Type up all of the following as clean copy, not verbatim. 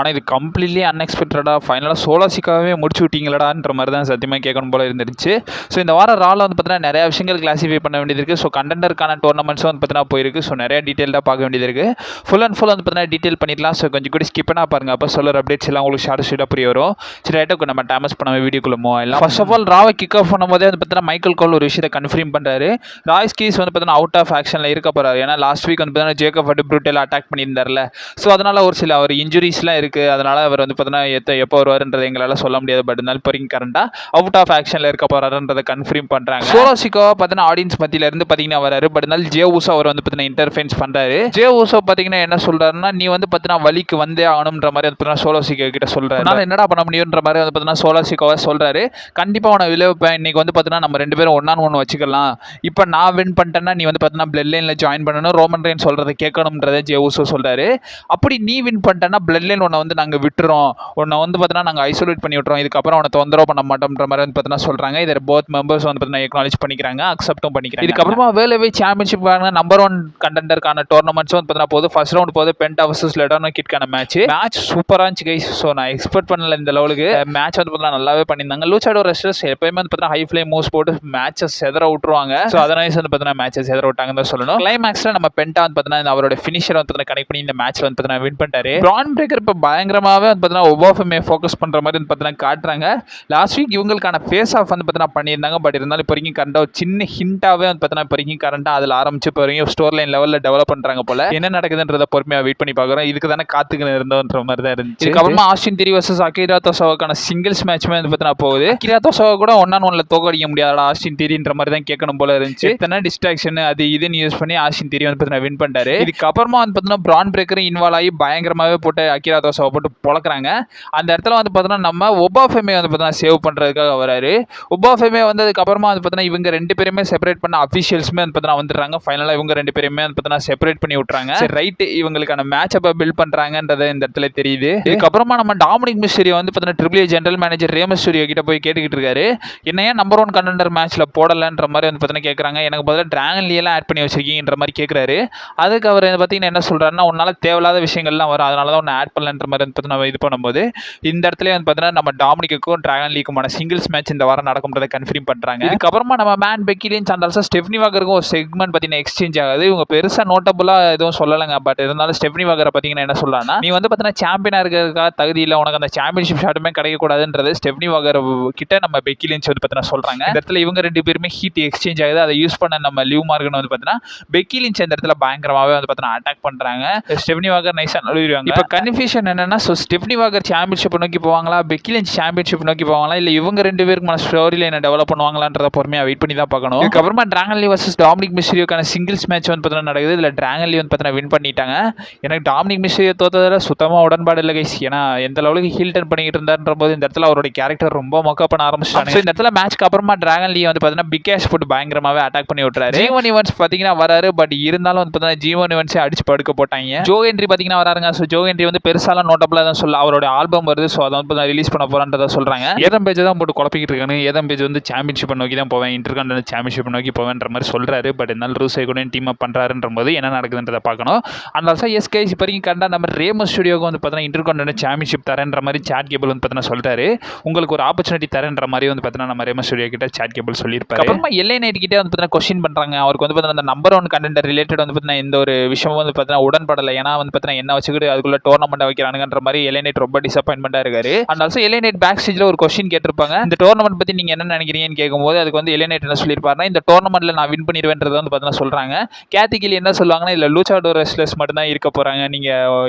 ஆனால் இது கம்ப்ளீட்லி அன்எக்ஸ்பெக்டடாக ஃபைனலாக சோலோ சிக்காவே முடிச்சு விட்டீங்களாடான்ற மாதிரி தான் சத்தியமாக கேட்கணும் போல இருந்துருச்சு. ஸோ இந்த வாரம் ராவில் வந்து பார்த்தீங்கன்னா நிறையா விஷயங்கள் கிளாஸிஃபை பண்ண வேண்டியது இருக்குது. ஸோ கண்டெண்டருக்கான டோர்னமெண்ட்ஸும் வந்து பார்த்தீங்கன்னா போயிருக்கு. ஸோ நிறைய டீட்டெயிலாக பார்க்க வேண்டியது இருக்குது. ஃபுல் வந்து பார்த்தீங்கன்னா டீட்டெயில் பண்ணிடலாம். ஸோ கொஞ்சம் கூட ஸ்கிப் பண்ணா பாருங்கள். அப்போ சொல்கிற அப்டேட்ஸ் எல்லாம் உங்களுக்கு ஷார்ட்டாக புரிய வரும். சரி ரைட்டாக நம்ம டைமஸ் பண்ண வீடியோக்குள்ள மூவ். ஃபர்ஸ்ட் ஆஃப் ஆல் ராவை கிக் ஆஃப் பண்ணும்போதே வந்து பார்த்தீங்கன்னா மைக்கேல் கோல் ஒரு விஷயத்தை கன்ஃபார்ம் பண்ணுறாரு. ராய்ஸ் கீஸ் வந்து பார்த்தீங்கன்னா அவுட் ஆஃப் ஆக்ஷனில் இருக்க போகிறாரு. ஏன்னா லாஸ்ட் வீக் வந்து பார்த்தீங்கன்னா ஜேக்கப் வந்து ப்ரூட்டல் அட்டாக் பண்ணியிருந்தார்ல. ஸோ அதனால் ஒரு சில அவர் இன்ஜுரிஸ்லாம் இருக்குது. அதனால் அவர் வந்து பார்த்தீங்கன்னா எப்போ வருவாருன்றது எங்களால் சொல்ல முடியாது. பட் இருந்தாலும் இப்போ கரண்டாக அவுட் ஆஃப் ஆக்ஷனில் இருக்க போகிறாருன்றதை கன்ஃபார்ம் பண்ணுறாங்க. சோலோ சிக்காவை பார்த்தீங்கன்னா ஆடியன்ஸ் மத்தியில இருந்து பார்த்தீங்கன்னா வராரு. பட் இருந்தாலும் ஜே ஊசோ அவர் வந்து பார்த்தீங்கன்னா இன்டர்ஃபென்ஸ் பண்ணுறாரு. ஜே ஊசோ பார்த்தீங்கன்னா என்ன சொல்கிறாருன்னா, நீ வந்து பார்த்தீங்கன்னா வலிக்கு வந்தே ஆகணுன்ற மாதிரி வந்து பார்த்தீங்கன்னா சோலோ சிக்கா கிட்ட சொல்கிறாரு. அதனால் என்னடா பண்ண முடியுன்ற மாதிரி வந்து பார்த்தீங்கன்னா சோலோ சிக்காவை சொல்கிறாரு. கண்டிப்பாக உன விளைவிப்பேன். இன்னைக்கு வந்து பார்த்தீங்கன்னா நம்ம 2 பேரும் 1-on-1 வச்சுக்கலாம். இப்போ நான் வின் பண்ணிட்டேன்னா நீ வந்து பார்த்தீங்கன்னா பிளட் லைனில் ஜாயின் பண்ணணும், ரோமன் ரெயின்ஸ் சொல்கிறத கேட்கணுன்றதை ஜே ஊசோ சொல்கிறாரு. அப்படி நீ வின் பண்ணிட்டேன்னா பிளட் லைன் உன்னை வந்து நாங்கள் விட்டுறோம், உன்னை வந்து பார்த்தீங்கன்னா நாங்கள் ஐசோலேட் பண்ணி விட்டுறோம், இதுக்கப்புறம் அவனை தொந்தரவு பண்ண மாட்டோம்ன்ற மாதிரி வந்து பார்த்தீங்கன்னா சொல்கிறாங்க. இதில் போத் மெம்பர்ஸ் வந்து பார்த்தீங்கன்னா எக்னாலேஜ் பண்ணிக்கிறாங்க, அக்செப்டும் பண்ணிக்கிறாங்க. இதுக்கப்புறமா வேர்ல்ட் சாம்பியன்ஷிப் நம்பர் 1 கண்டெண்டருக்கான டோர்னமெண்ட்ஸ் வந்து பார்த்தீங்கன்னா போது ஃபர்ஸ்ட் ரவுண்ட் போது பென்டா வர்சஸ் லெடானோ கிட்கான மேட்ச் சூப்பராக இருந்துச்சு கைஸ். ஸோ நான் எக்ஸ்பெக்ட் பண்ணல இந்த லெவலுக்கு. மேட்ச் வந்து பார்த்தீங்கன்னா நல்லாவே பண்ணியிருந்தாங்க. லூச்சாடோ ரெஸ்லர்ஸ் எப்பயுமே வந்து பார்த்தீங்கன்னா ஹை ஃப்ளே மூவ்ஸ் போட்டு மேட்சஸ் செதற விட்டுருவாங்க. ஸோ அதனால வந்து பார்த்தீங்கன்னா மேட்சஸ் செதற விட்டாங்கன்னு தான் சொல்லணும். கிளைமேக்ஸில் நம்ம பென்டா வந்து பார்த்தீங்கன்னா அவரோட ஃபினிஷர் வந்து பார்த்தீங்கன்னா கனெக்ட் பண்ணி இந்த மேட்ச் வந்து பார்த்தீங்கன்னா வின் பண்ணிட்டாரு. பிரான் பிரேக்கர் இப்போ பயங்கரமாகவே வந்து பார்த்தீங்கன்னா ஒவ்வொரு ஃபோக்கஸ் பண்ணுற மாதிரி வந்து பார்த்தீங்கன்னா காட்டுறாங்க. லாஸ்ட் வீக் இவங்களுக்கான ஃபேஸ் ஆஃப் வந்து பார்த்தீங்கன்னா பண்ணியிருந்தாங்க. பட் இருந்தாலும் இப்போ வரைக்கும் கரண்டாக ஒரு சின்ன ஹிண்டாகவே வந்து பார்த்தீங்கன்னா இப்போ வரைக்கும் கரண்டாக அதில் ஆரம்பிச்சு இப்போ வரைக்கும் ஸ்டோர் லைன் லெவலில் டெவலப் பண்ணுறாங்க போல. என்ன நடக்குதுன்றத பொறுமையாக வெயிட் பண்ணி பார்க்குறோம். இதுக்கு தானே காத்துக்கின்னு இருந்தோன்ற மாதிரி தான் இருந்துச்சு. இதுக்கப்புறமா Austin theory versus Akira தோசாவாக்கான singles மேட்ச்மே வந்து பார்த்தீங்கன்னா போகுது. அகிரா தோசாவை கூட 1-on-1 தோக்கடிக்க முடியாதா ஆஸ்டின் தியரின்ற மாதிரி தான் கேட்கணும் போல இருந்துச்சு. இத்தனை டிஸ்ட்ராக்ஷன் அது இதுன்னு யூஸ் பண்ணி ஆஸ்டின் தியரி வந்து பார்த்தீங்கன்னா வின் பண்ணிட்டாரு. இதுக்கப்புறமா வந்து பார்த்தீங்கன்னா பிரான் பிரேக்கர் இன்வால்வ் ஆகி பயங்கரமாகவே போட்டு அகிரா தோசாவை போட்டு பொழக்கிறாங்க. அந்த இடத்துல வந்து பார்த்தீங்கன்னா நம்ம ஒபாஃபெமே வந்து பார்த்தீங்கன்னா சேவ் பண்ணுறதுக்காக வராரு. ஒபாஃபெமே வந்ததுக்கு அப்புறமா வந்து பார்த்தீங்கன்னா இவங்க 2 பேருமே செப்பரேட் பண்ண அஃபிஷியல்ஸுமே வந்து பார்த்தீங்கன்னா வந்துடுறாங்க. ஃபைனலாக இவங்க 2 பேருமே வந்து பார்த்தீங்கன்னா செப்பரேட் பண்ணி விட்டுறாங்க. சரி ரைட்டு, இவங்களுக்கான மேட்ச் அப்போ பில்ட் பண்ணுறாங்கன்றது இந்த இடத்துல தெரியுது. இதுக்கப்புறமா நம்ம டாமினிக் மிஸ்டரியோ வந்து பார்த்தீங்கன்னா triple A general manager Rey Mysterio கிட்ட போய் கேட்டுக்கிட்டு இருக்காரு. என்ன ஏன் நம்பர் 1 கண்டெண்டர் மேட்ச்ல போடலன்ற மாதிரி வந்து பார்த்தீங்கன்னா கேட்குறாங்க. எனக்கு பதிலாக டிராகன் லீலாம் ஆட் பண்ணி வச்சிருக்கீங்கன்ற மாதிரி கேட்குறாரு. அதுக்கு அவர் பார்த்தீங்கன்னா என்ன சொல்றாருன்னா, உன்னால தேவையில்லாத விஷயங்கள்லாம் வரும், அதனால தான் உன்னை ஆட் பண்ணலன்ற மாதிரி வந்து பார்த்தீங்கன்னா இது பண்ணும்போது இந்த இடத்துல வந்து பார்த்தீங்கன்னா நம்ம டாமினிக்கும் டிராகன் லீக்குமான சிங்கிள்ஸ் மேட்ச் இந்த வாரம் நடக்கும்ன்றதை கன்ஃபார்ம் பண்றாங்க. இதுக்கப்புறமா நம்ம man Becky Lynch and also Stephanie வாகருக்கும் ஒரு செக்மெண்ட் பார்த்தீங்கன்னா எக்ஸ்சேஞ்ச் ஆகுது. இவங்க பெருசா நோட்டபுளா எதுவும் சொல்லலைங்க. பட் இருந்தாலும் ஸ்டெஃப்னி வாகரை பார்த்தீங்கன்னா என்ன சொல்றாங்கன்னா, நீ வந்து பார்த்தீங்கன்னா சாம்பியனா இருக்கிறதுக்காக தகுதி இல்லை, உனக்கு அந்த சாம்பியன்ஷிப் ஷாட்டுமே கிடைக்கக்கூடாதுன்றது ஸ்டெஃப்னி வாகர் கிட்ட நம்ம பெக்கி லிஞ்ச் வந்து பார்த்தீங்கன்னா சொல்றாங்க. இந்த இடத்துல இவங்க 2 பேருமே ஹீட் எக்ஸ்சேஞ்ச் ஆகுது. அதை யூஸ் பண்ண நம்ம லிவ் மார்கன் வந்து பார்த்தீங்கன்னா பெக்கி லிஞ்ச் இந்த இடத்துல பயங்கரமாவே வந்து பார்த்தீங்கன்னா அட்டாக் பண்றாங்க. ஸ்டெஃப்னி வாகர் நைஸா நழுவிடுவாங்க. இப்போ கன்ஃபியூஷன் என்னன்னா, ஸ்டெஃப்னி வாகர் சாம்பியன்ஷிப் நோக்கி போவாங்களா, பெக்கி லிஞ்ச் சாம்பியன்ஷிப் நோக்கி போவாங்களா, இல்லை இவங்க 2 பேருக்குமான ஸ்டோரி லைனை டெவலப் பண்ணுவாங்களான்றத பொறுமையாக வெயிட் பண்ணி தான் பார்க்கணும். இதுக்கப்புறமா டிராகன் லீ வர்சஸ் டாமினிக் மிஸ்டரியோக்கான சிங்கிள்ஸ் மேட்ச் வந்து பார்த்தீங்கன்னா நடக்குது. இதில் டிராகன் லீ வந்து பார்த்தீங்கன்னா வின் பண்ணிட்டாங்க. எனக்கு டாமினிக் மிஸ்டரியோ தோத்ததில் சுத்தமாக உடன்பாடு இல்லை கைஸ். ஏன்னா எந்த லெவலுக்கு ஹீல் டர்ன் பண்ணிட்டு இருந்தாருன்ற போது இந்த இடத்துல அவருடைய கேரக்டர் ரொம்ப மொக்க பண்ண ஆரம்பிச்சிட்டாங்க. இந்த இடத்துல மேட்ச்க்கு அப்புறமா டிராகன் லீ வந்து பார்த்தீங்கன்னா பிக் கேஷ் போட்டு பயங்கரமாவே அட்டாக் பண்ணி விட்டுறாரு. ஜீவன் ஈவென்ட்ஸ் பார்த்தீங்கன்னா வராரு. பட் இருந்தாலும் வந்து பார்த்தீங்கன்னா ஜீவன் ஈவென்ட்ஸே அடிச்சு படுக்க போட்டாங்க. ஜோ ஹென்றி பார்த்தீங்கன்னா வராருங்க. ஸோ ஜோ ஹென்றி வந்து பெருசாலாம் நோட்டபிளாக தான் சொல்ல, அவரோட ஆல்பம் வருது. ஸோ அதை வந்து ரிலீஸ் பண்ண போறான்றதை சொல்றாங்க. ஏதம் பேஜ் தான் போட்டு குழப்பிக்கிட்டு இருக்காங்க. ஏதம் பேஜ் வந்து சாம்பியன்ஷிப் நோக்கி தான் போவேன், இன்டர்கான்டினல் சாம்பியன்ஷிப் நோக்கி போவேன்ற மாதிரி சொல்றாரு. பட் இருந்தாலும் ரூசே கூட டீம் அப் பண்றாருன்ற போது என்ன நடக்குதுன்றதை பார்க்கணும். அண்ட் ஆல்சோ எஸ்கே இப்போ வரைக்கும் கண்டா நம்ம ரேமோ ஸ்டுடியோக்கு வந்து பார்த்தீங்கன்னா இன்டர்கான்டினல் சாம்பியன்ஷிப் தரேன்ற மாதிரி சாட் கேபிள் வந்து பார்த்தீங்கன்னா சொல்றாரு. உங்களுக்கு ஒரு ஆப்பர்ச்சுனிட்டி தரேன்ற மாதிரி வந்து பார்த்தீங்கன்னா நம்ம ரேமோ ஸ்டுடியோ கிட்ட சாட் கேபிள் சொல்லியிருப்பாரு. அப்புறமா எல்ஏ நைட் கிட்டே வந்து பார்த்தீங்கன்னா கொஸ்டின் பண்றாங்க. அவருக்கு வந்து பார்த்தீங்கன்னா அந்த நம்பர் 1 கண்டெண்டர் ரிலேட்டட் வந்து பார்த்தீங்கன்னா எந்த ஒரு விஷயமும் வந்து பார்த்தீங்கன்னா உடன்படலை. ஏன்னா வந்து பார்த்தீங்கன்னா என்ன வச்சுக்கிட்டு அதுக்குள்ள டோர்னமெண்ட் வைக்கிறானுங்கன்ற மாதிரி எல்ஏ நைட் ரொம்ப டிசப்பாயின்மெண்டா இருக்காரு. And also LA night back ஸ்டேஜ்ல ஒரு கொஸ்டின் கேட்டிருப்பாங்க. இந்த டோர்னமெண்ட் பத்தி நீங்க என்ன நினைக்கிறீங்கன்னு கேட்கும்போது அதுக்கு வந்து எல்ஏ நைட் என்ன சொல்லியிருப்பாருன்னா, இந்த டோர்னமெண்ட்ல நான் வின் பண்ணிடுவேன்றதை வந்து பார்த்தீங்கன்னா சொல்றாங்க. கேத்திகில் என்ன சொல்லுவாங்கன்னா, இல்ல லூச்சாடோ ரெஸ்லர்ஸ் மட்டும் தான் இருக்க போறாங்க, நீங்க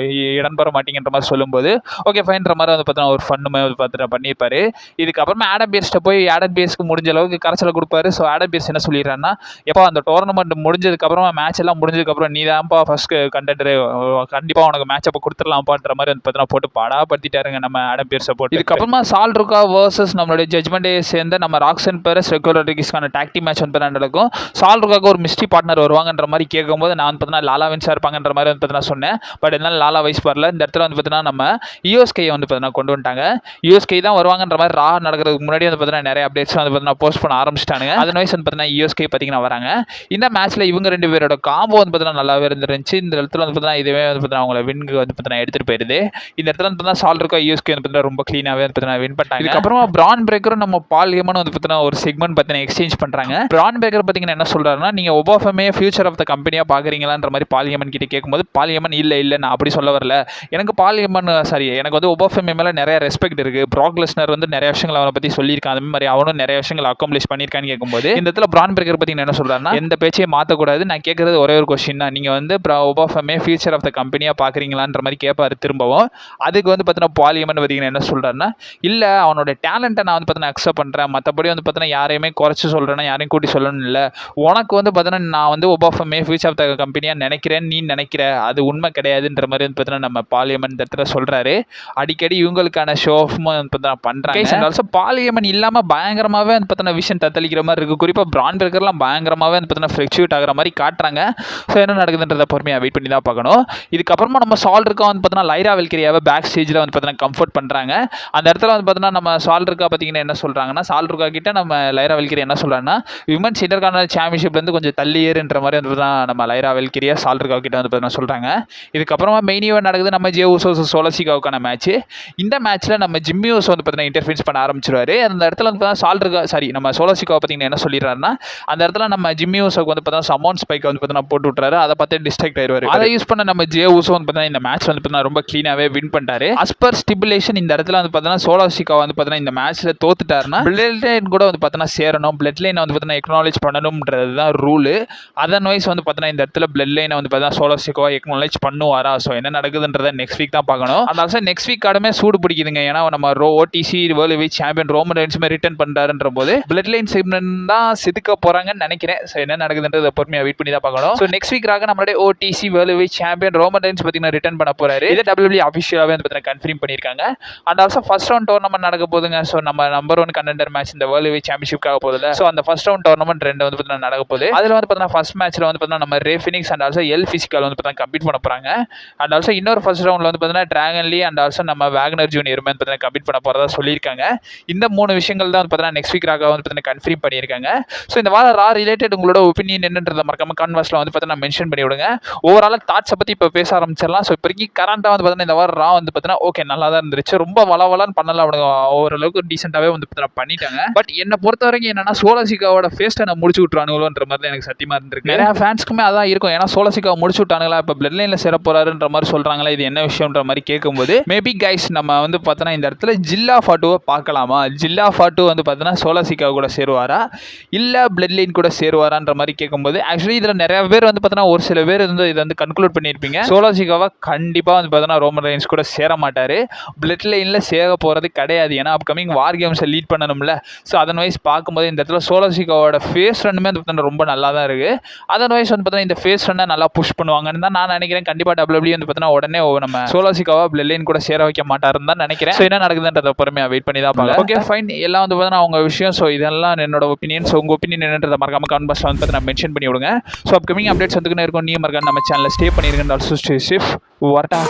இடம் பெற மாட்டீங்கன்ற மாதிரி சொல்லும்போது ஓகே ஃபைன்ற மாதிரி வந்து பார்த்தீங்கன்னா ஒரு ஃபன்னுமே வந்து பார்த்துட்டு பண்ணியிருப்பாரு. இதுக்கப்புறமா ஆடம் பியர்ஸ்ட்ட போய் ஆடம் பியர்ஸ்க்கு முடிஞ்ச அளவுக்கு கரைச்சலை கொடுப்பாரு. ஸோ ஆடம் பியர்ஸ் என்ன சொல்லிடுறாருன்னா, எப்போ அந்த டோர்னமெண்ட் முடிஞ்சதுக்கப்புறமா மேட்ச் எல்லாம் முடிஞ்சதுக்கப்புறம் நீ தான்ப்பா ஃபர்ஸ்ட் கண்டெண்டர், கண்டிப்பாக உனக்கு மேட்ச் அப்போ கொடுத்துடலாம்ப்பான்ற மாதிரி வந்து பார்த்தீங்கன்னா போட்டு பாடாப்படுத்திட்டாருங்க நம்ம ஆடம் பியர்ஸை போட்டு. இதுக்கப்புறமா சால் ருக்கா வர்சஸ் நம்மளுடைய ஜட்மெண்டே சேர்ந்து நம்ம Roxan ferrous ரெகுலரிட்டிஸ்க்கான talk team match வந்து நடக்கும். சால் ருக்காக்கு ஒரு மிஸ்ட்ரி பார்ட்னர் வருவாங்கன்ற மாதிரி கேட்கும்போது நான் வந்து பார்த்தீங்கன்னா லாலா வின்ஸாக இருப்பாங்கன்ற மாதிரி வந்து பார்த்தீங்கன்னா சொன்னேன். பட் இருந்தாலும் லாலா வைஸ் வரல. இந்த இடத்துல வந்து பார்த்தீங்கன்னா நம்ம யூஎஸ்கே வந்து பார்த்தீங்கன்னா கொண்டு வந்துட்டாங்க. யூஎஸ்கே தான் வருவாங்கன்ற மாதிரி ரா நடக்கிறதுக்கு முன்னாடி வந்து பார்த்தீங்கன்னா நிறைய அப்டேட்ஸ் வந்து பார்த்தீங்கன்னா போஸ்ட் பண்ண ஆரம்பிச்சிட்டாங்க. அதனால வந்து பார்த்தீங்கன்னா யூஎஸ்கே பார்த்தீங்கன்னா வராங்க. இந்த மேட்ச்ல இவங்க 2 பேரோட காம்போ வந்து பார்த்தீங்கன்னா நல்லாவே இருந்துருந்துச்சு. இந்த இடத்துல வந்து பார்த்தீங்கன்னா இதுவே வந்து பார்த்தீங்கன்னா அவங்கள வின்க்கு வந்து பார்த்தீங்கன்னா எடுத்துட்டு போயிருது. கிடையாது. இந்த இடத்துல வந்து பார்த்தீங்கன்னா சால்ருக்கா யூஎஸ்கே வந்து பார்த்தீங்கன்னா ரொம்ப க்ளீனாகவே வந்து பார்த்தீங்கன்னா வின் பண்ணிட்டாங்க. இதுக்கப்புறமா பிரான் பிரேக்கரும் நம்ம பால் ஹேமனும் வந்து பார்த்தீங்கன்னா ஒரு செக்மெண்ட் பார்த்தீங்கன்னா எக்ஸ்சேஞ்ச் பண்ணுறாங்க. பிரான் பிரேக்கர் பார்த்தீங்கன்னா என்ன சொல்கிறாருன்னா, நீங்கள் ஒபாஃபமே ஃபியூச்சர் ஆஃப் த கம்பெனியாக பார்க்குறீங்களான்ற மாதிரி பால் ஹேமன் கிட்ட கேட்கும்போது பால் ஹேமன் இல்லை நான் அப்படி சொல்ல வரல, எனக்கு பால் ஹேமன் எனக்கு வந்து ஒபாஃபமே மேலே நிறைய ரெஸ்பெக்ட் இருக்குது, ப்ராக் லெஸ்னர் வந்து நிறைய விஷயங்கள் அவனை பற்றி சொல்லியிருக்கான், அதே மாதிரி அவனும் நிறைய விஷயங்கள் அக்காம்ப்ளிஷ் பண்ணியிருக்கான்னு கேட்கும்போது இந்த இடத்துல பிரான் பிரேக்கர் பார்த்தீங்கன்னா என்ன சொல்கிறாருன்னா, எந்த பேச்சையும் மாற்றக்கூடாது, நான் கேட்குறது ஒரே ஒரு கொஸ்டின் தான், நீங்கள் வந்து ஒபாஃபமே ஃபியூச்சர் ஆஃப் த கம்பெனியாக பார்க்குறீங்களான்ற மாதிரி கேட்பாரு திரும்பவும். அதுக்கு வந்து பார்த்தீங்கன்னா பால் ஹேமன் பார்த்தீங்கன்னா என்ன சொல்கிறாருன்னா, இல்லை அவனோட டேலண்ட்டை நான் வந்து பார்த்தீங்கன்னா அக்செப்ட் பண்ணுறேன், மற்றபடி வந்து பார்த்தீங்கன்னா யாரையுமே குறைச்சி சொல்கிறேன்னா யாரையும் கூட்டி சொல்லணும் இல்லை, உனக்கு வந்து பார்த்தீங்கன்னா நான் வந்து ஒபாஃபமே ஃபியூச்சர் ஆஃப் த கம்பெனியாக நினைக்கிறேன், நீ நினைக்கிற அது உண்மை கிடையாதுன்ற மாதிரி வந்து பார்த்தீங்கன்னா நம்ம பால் ஹேமன் இந்த இடத்துல சொல்கிறாரு. அடிக்கடி இவங்களுக்கான ஷோ ஆஃபும் வந்து பார்த்தீங்கன்னா பண்ணுறாங்க. ஆல்சோ பால் ஹேமன் இல்லாமல் பயங்கரமாகவே வந்து பார்த்தீங்கன்னா விஷயம் தத்தளிக்கிற மாதிரி இருக்குது. குறிப்பாக பிரான் பிரேக்கர்லாம் பயங்கரமாகவே வந்து பார்த்தீங்கன்னா ஃப்ளக்சுவேட் ஆகிற மாதிரி காட்டுறாங்க. ஸோ என்ன நடக்குதுன்றதை பொறுமையாக வெயிட் பண்ணி தான் பார்க்கணும். இதுக்கப்புறமா நம்ம சால்ருக்கா வந்து பார்த்தீங்கன்னா லைரா வெல்கிரியாவை பேக் ஸ்டேஜில் வந்து பார்த்தீங்கன்னா கம்ஃபர்ட் பண்ணுறாங்க. அந்த இடத்துல வந்து பார்த்தீங்கன்னா நம்ம சால்ருக்கா பார்த்தீங்கன்னா என்ன சொல்கிறாங்கன்னா, சால்ருக்கா கிட்ட நம்ம லைரா வெல்கிரி என்ன சொல்கிறாங்கன்னா, விமன்ஸ் இன்டர்கான்டினல் சாம்பியன்ஷிப்லேருந்து கொஞ்சம் தள்ளி ஏறுன்ற மாதிரி வந்து பார்த்தீங்கன்னா நம்ம லைரா வெல்கிரியா சால்ருக்கா கிட்ட வந்து பார்த்தீங்கன்னா சொல்கிறாங்க. இதுக்கப்புறமா மெயின் ஈவென்ட் நடக்குது, நம்ம ஜே உசோ சோலசிகாவுக்கான மேட்ச். இந்த மேட்ச்சில் நம்ம ஜிம்மி உசோ வந்து பார்த்தீங்கன்னா இன்டர்ஃபீரன்ஸ் பண்ண ஆரம்பிச்சிருவாரு. அந்த இடத்துல வந்து பார்த்தீங்கன்னா நம்ம சோலசிகாவை பார்த்தீங்கன்னா என்ன சொல்லிடுறாருன்னா, அந்த இடத்துல நம்ம ஜிம்மி உசோக்கு வந்து பார்த்தீங்கன்னா சமௌன் ஸ்பைக் வந்து பார்த்தீங்கன்னா போட்டு விட்டுறாரு. அதை பார்த்து டிஸ்ட்ராக்ட் ஆயிடுவார். அதை யூஸ் பண்ண நம்ம ஜே உசோ வந்து பார்த்தீங்கன்னா இந்த மேட்ச் வந்து பார்த்தீங்கன்னா ரொம்ப க்ளீனாகவே வின் பண்ணிட்டாரு. அஸ்பர் ஸ்டிபுலேஷன் இந்த இடத்துல வந்து பார்த்தீங்கன்னா சோலசிகா வந்து பார்த்தீங்கன்னா இந்த மேட்ச்சில் தோத்துட்டாருன்னா பிளட் லைன் கூட வந்து பார்த்தீங்கன்னா சேரணும், பிளட் லைனை வந்து பார்த்தீங்கன்னா எக்னாலேஜ் பண்ணணும்ன்றது தான் ரூலு. அதர்வைஸ் வந்து பார்த்தீங்கன்னா இந்த இடத்துல பிளட் லைனை வந்து பார்த்தீங்கன்னா சோலசிகா எக்னாலேஜ் பண்ணுவாரா? ஸோ என்ன நடக்குதுன்றதை நெக்ஸ்ட் வீக் தான் பார்க்கணும். அதனால நெக்ஸ்ட் வீக் கார்டுமே சூடு பிடிக்குதுங்க. ஏன்னா நம்ம OTC world wide champion Roman ரெயின்ஸுமே ரிட்டர்ன் பண்ணுறாருன்ற போது பிளட் லைன் செக்மெண்ட் தான் சிதுக்க போகிறாங்கன்னு நினைக்கிறேன். ஸோ என்ன நடக்குதுன்றதை பொறுமையாக வெயிட் பண்ணி தான் பார்க்கணும். ஸோ நெக்ஸ்ட் வீக்காக நம்மளுடைய OTC world wide champion Roman Reigns பார்த்தீங்கன்னா ரிட்டர்ன் பண்ண போறாரு. இது WWE அஃபிஷியலாகவே வந்து பார்த்தீங்கன்னா கன்ஃபார்ம் பண்ணியிருக்காங்க. And also first round tournament நடக்க போதுங்க. ஸோ நம்ம நம்பர் 1 கண்டெண்டர் மேட்ச் இந்த வேர்ல்டு வைட் சாம்பியன்ஷிப்காக போதில்ல. ஸோ அந்த ஃபர்ஸ்ட் ரவுண்ட் டோர்னமெண்ட் 2 வந்து பார்த்தீங்கன்னா நடக்க போகுது. அதில் வந்து பார்த்தீங்கன்னா ஃபர்ஸ்ட் மேட்ச்ல வந்து பார்த்தீங்கன்னா நம்ம Rey Fenix and also El physical வந்து பார்த்தீங்கன்னா கம்ப்ளீட் பண்ண போறாங்க. அண்ட் ஆல்சோ இன்னொரு ஃபர்ஸ்ட் ரவுண்ட்ல வந்து பார்த்தீங்கன்னா டிராகன் லீ அண்ட் ஆல்சோ நம்ம வேகனர் ஜூனியர் வந்து பார்த்தீங்கன்னா கம்ப்ளீட் பண்ண போறதா சொல்லியிருக்காங்க. இந்த 3 விஷயங்கள் தான் வந்து பார்த்தீங்கன்னா நெக்ஸ்ட் வீக்காக வந்து பார்த்தீங்கன்னா கன்ஃபார்ம் பண்ணியிருக்காங்க. ஸோ இந்த வாரம் ரா ரிலேட்டட் உங்களோட ஒப்பீனியன் என்னன்றதை மறக்காம கான்வர்ஸ்ல வந்து பார்த்தீங்கன்னா மென்ஷன் பண்ணி விடுங்க. ஓவரால் தாட்ஸை பத்தி இப்போ பேச ஆரம்பிச்சிடலாம். ஸோ இப்போதைக்கு கரண்டா வந்து பார்த்தீங்கன்னா இந்த வாரம் ரா வந்து பார்த்தீங்கன்னா ஓகே நல்லா தான் இருந்துச்சு. ரொம்ப வளவலான்னு பண்ணல, அவனுக்கு ஓரளவுக்கு டீசெண்டாகவே வந்து பார்த்தீங்கன்னா பண்ணிட்டாங்க. பட் என்னை பொறுத்த வரைக்கும் என்னன்னா சோலசிகாவோட ஃபேஸ்ட்டை நான் முடிச்சு விட்டுறானுங்களோன்ற மாதிரி எனக்கு சத்தியமா இருந்திருக்கு. நிறைய ஃபேன்ஸ்க்குமே அதான் இருக்கும். ஏன்னா சோலசிகாவை முடிச்சு விட்டானுங்களா, இப்போ பிளட் லைன்ல சேர போறாருன்ற மாதிரி சொல்றாங்களா, இது என்ன விஷயம்ன்ற மாதிரி கேட்கும்போது மேபி கைஸ் நம்ம வந்து பார்த்தோன்னா இந்த இடத்துல ஜில்லா ஃபாட்டுவை பார்க்கலாமா? ஜில்லா ஃபாட்டு வந்து பார்த்தோன்னா சோலசிகா கூட சேருவாரா இல்லை பிளட் லைன் கூட சேருவாரான்ற மாதிரி கேட்கும்போது ஆக்சுவலி இதில் நிறைய பேர் வந்து பார்த்தோன்னா ஒரு சில பேர் வந்து இதை வந்து கன்க்ளூட் பண்ணியிருப்பீங்க. சோலசிகாவை கண்டிப்பாக வந்து பார்த்தோன்னா ரோமன் ரெயின்ஸ் கூட சேர மாட்டார், பிளட் லைனில் சேர போகிறது கிடையாது. ஏன்னா அப்கமிங் வார் கேம்ஸை லீட் பண்ணணும்ல. ஸோ அதர்வைஸ் பார்க்கும்போது இந்த இடத்துல சோலசிகாவோட ஃபேஸ் ரன்னுமே வந்து பார்த்தோன்னா ரொம்ப நல்லா தான் இருக்குது. அதர்வைஸ் வந்து பார்த்தோன்னா இந்த ஃபேஸ் ரன்னை நல்லா புஷ் பண்ணுவாங்கன்னு தான் நான் நினைக்கிறேன். கண்டிப்பாக WWE வந்து பார்த்தோன்னா உடனே நம்ம சோலசிகாவை பிளட் லைன் கூட சேர வைக்க மாட்டாருன்னு தான் நினைக்கிறேன். ஸோ என்ன நடக்குதுன்றத பொறுமையாக வெயிட் பண்ணி தான் பார்க்கலாம். ஓகே ஃபைன், எல்லாம் வந்து பார்த்தோன்னா அவங்க விஷயம். ஸோ இதெல்லாம் என்னோட ஒப்பீனியன். ஸோ உங்கள் ஒப்பீனியன் என்னன்றதை மறக்காம கமெண்ட் பாக்ஸ்ல வந்து பார்த்தீங்கன்னா மென்ஷன் பண்ணி விடுங்க. ஸோ அப்கமிங் அப்டேட்ஸ் வந்துக்குன்னு இருக்கும். நீ மறக்காம நம்ம சேனலில் ஸ்டே பண்ணியிருக்கேன். Also stay safe. வரட்டா.